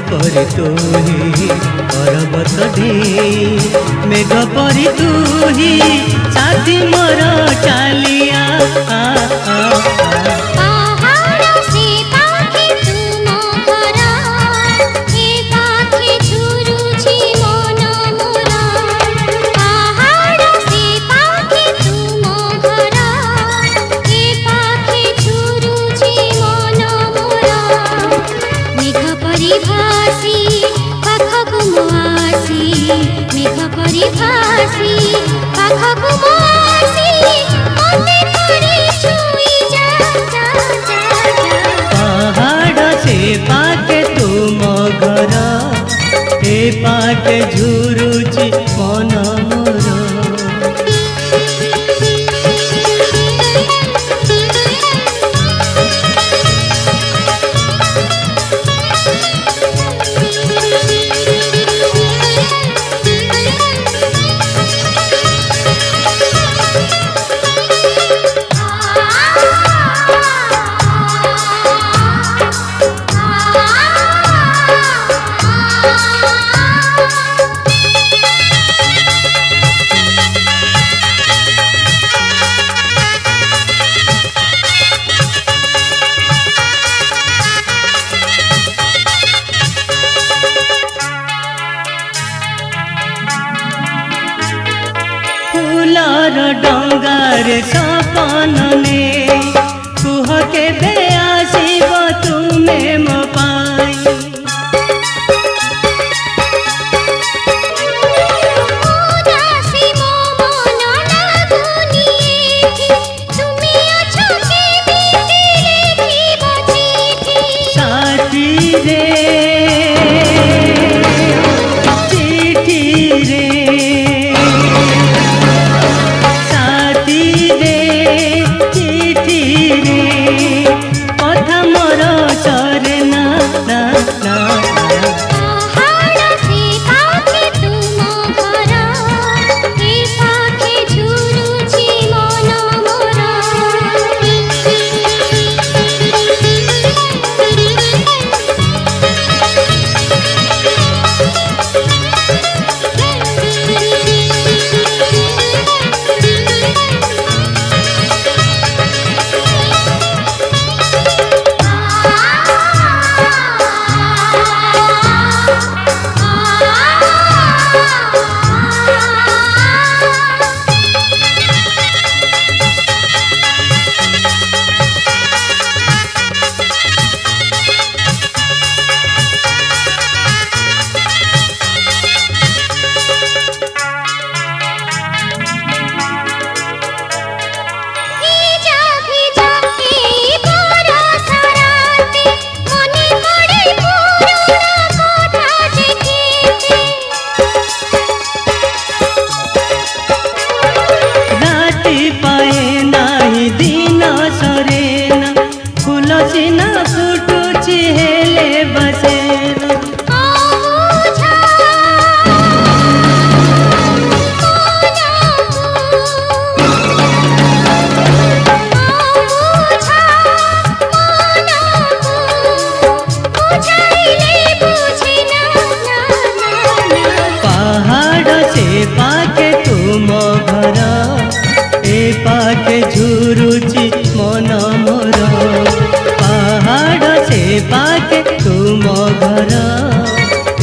परी तू ही पर्वत ढेई मेघ परी तू ही साथी मोर चालिया पहाड़ से पाके तुम घर ए पाके झुरुची मन मोर फूलर डंगार सपन ने कुह के बे आसीब तुमे मो पाई साथी रे चिट्ठी रे पाके तुम घर ए पाके झुरुची मन मोर पहाड़ से पाके तुम घर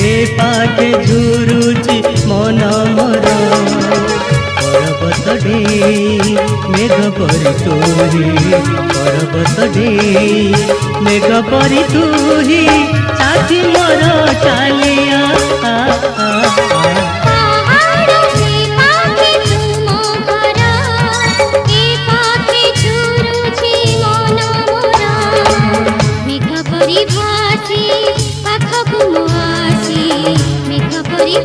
ए पाके झुरुची मन मोर पर्वत ढेई मेघ परी तू ही पर्वत ढेई मेघ परी तू ही साथी मोर चालिया भासी पाखकु मोआसी मेघ परी